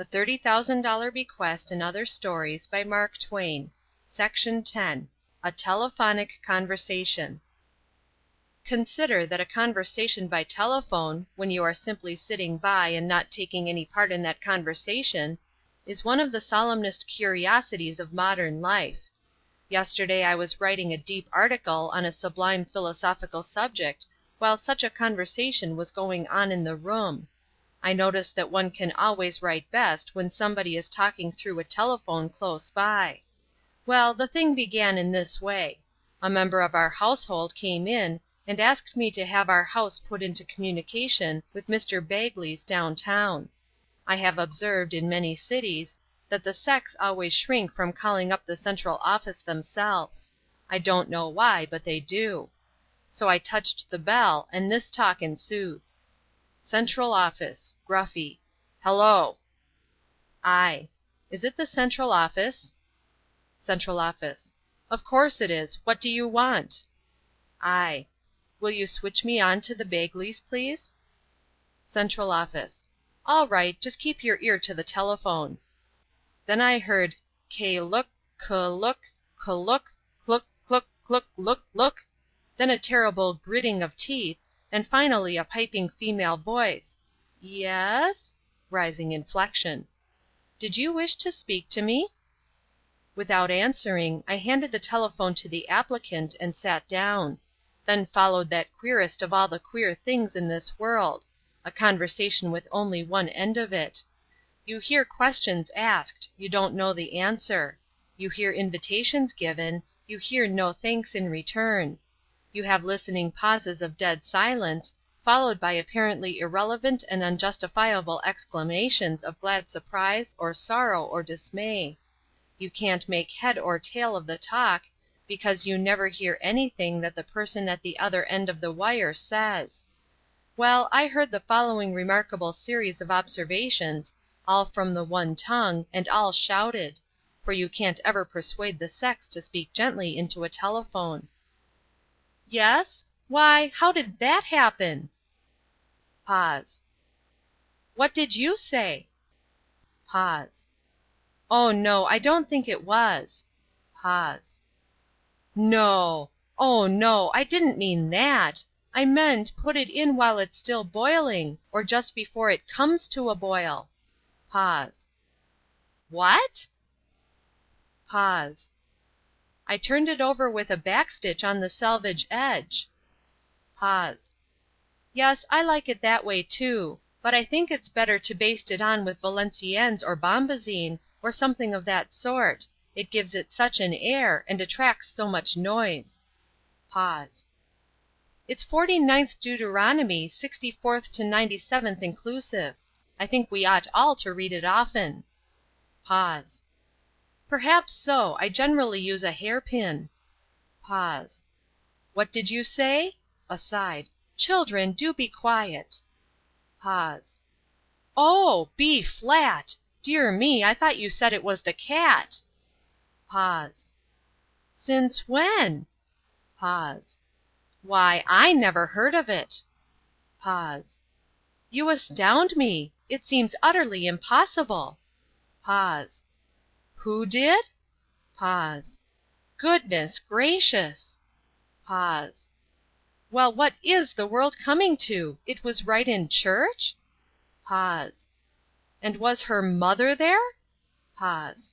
The $30,000 Bequest and Other Stories by Mark Twain. Section 10. A Telephonic Conversation. Consider that a conversation by telephone, when you are simply sitting by and not taking any part in that conversation, is one of the solemnest curiosities of modern life. Yesterday I was writing a deep article on a sublime philosophical subject while such a conversation was going on in the room. I notice that one can always write best when somebody is talking through a telephone close by. Well, the thing began in this way. A member of our household came in and asked me to have our house put into communication with Mr. Bagley's downtown. I have observed in many cities that the sex always shrink from calling up the central office themselves. I don't know why, but they do. So I touched the bell, and this talk ensued. Central Office. Gruffy. Hello. I. Is it the Central Office? Central Office. Of course it is. What do you want? I. Will you switch me on to the Bagleys, please? Central Office. All right, just keep your ear to the telephone. Then I heard k-look, k-look, k-look, cluck, cluck, cluck, look, look, then a terrible gritting of teeth, and finally a piping female voice. Yes? Rising inflection. Did you wish to speak to me? Without answering, I handed the telephone to the applicant and sat down. Then followed that queerest of all the queer things in this world, a conversation with only one end of it. You hear questions asked, you don't know the answer. You hear invitations given, you hear no thanks in return. You have listening pauses of dead silence, followed by apparently irrelevant and unjustifiable exclamations of glad surprise or sorrow or dismay. You can't make head or tail of the talk, because you never hear anything that the person at the other end of the wire says. Well, I heard the following remarkable series of observations, all from the one tongue, and all shouted, for you can't ever persuade the sex to speak gently into a telephone. Yes? Why, how did that happen? Pause. What did you say? Pause. Oh, no, I don't think it was. Pause. No. Oh, no, I didn't mean that. I meant put it in while it's still boiling, or just before it comes to a boil. Pause. What? Pause. I turned it over with a backstitch on the selvage edge. Pause. Yes, I like it that way too, but I think it's better to baste it on with Valenciennes or bombazine, or something of that sort. It gives it such an air, and attracts so much noise. Pause. It's 49th Deuteronomy, 64th to 97th inclusive. I think we ought all to read it often. Pause. Perhaps so. I generally use a hairpin. Pause. What did you say? Aside. Children, do be quiet. Pause. Oh, B flat! Dear me, I thought you said it was the cat. Pause. Since when? Pause. Why, I never heard of it. Pause. You astound me. It seems utterly impossible. Pause. Who did? Pause. Goodness gracious. Pause. Well, what is the world coming to? It was right in church? Pause. And was her mother there? Pause.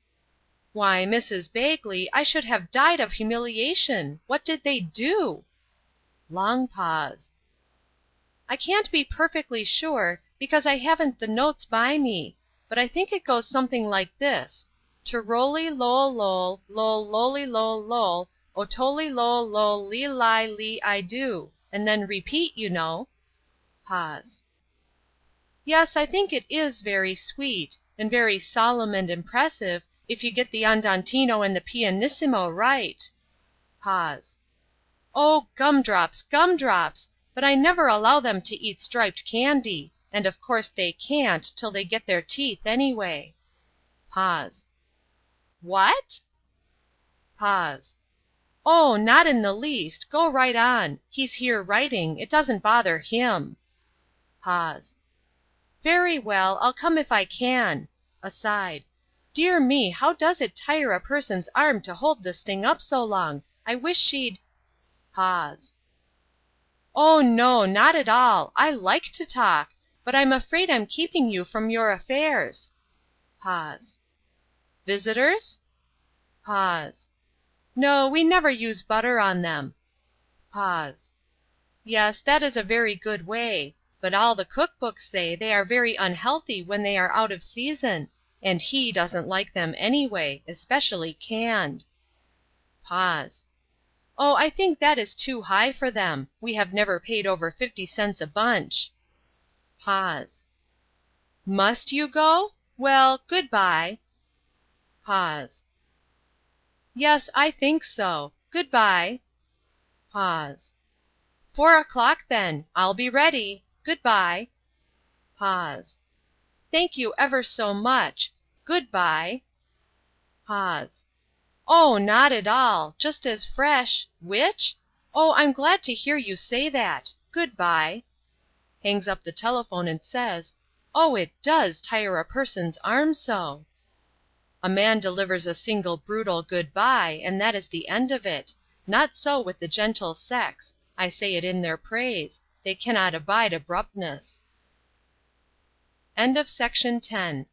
Why, Mrs. Bagley, I should have died of humiliation. What did they do? Long pause. I can't be perfectly sure, because I haven't the notes by me, but I think it goes something like this. Teroli lol lol, lol loli lol lol, otoli lol lol li li li I do, and then repeat, you know. Pause. Yes, I think it is very sweet, and very solemn and impressive, if you get the andantino and the pianissimo right. Pause. Oh, gumdrops, gumdrops! But I never allow them to eat striped candy, and of course they can't, till they get their teeth anyway. Pause. What? Pause. Oh, not in the least. Go right on. He's here writing. It doesn't bother him. Pause. Very well, I'll come if I can. Aside. Dear me, how does it tire a person's arm to hold this thing up so long? I wish she'd... Pause. Oh, no, not at all. I like to talk. But I'm afraid I'm keeping you from your affairs. Pause. Visitors? Pause. No, we never use butter on them. Pause. Yes, that is a very good way. But all the cookbooks say they are very unhealthy when they are out of season, and he doesn't like them anyway, especially canned. Pause. Oh, I think that is too high for them. We have never paid over 50 cents a bunch. Pause. Must you go? Well, good-bye. Pause. Yes, I think so. Good-bye. Pause. 4 o'clock then. I'll be ready. Good-bye. Pause. Thank you ever so much. Good-bye. Pause. Oh, not at all. Just as fresh. Which? Oh, I'm glad to hear you say that. Good-bye. Hangs up the telephone and says, Oh, it does tire a person's arm so. A man delivers a single brutal good-bye, and that is the end of it. Not so with the gentle sex. I say it in their praise. They cannot abide abruptness. End of Section 10.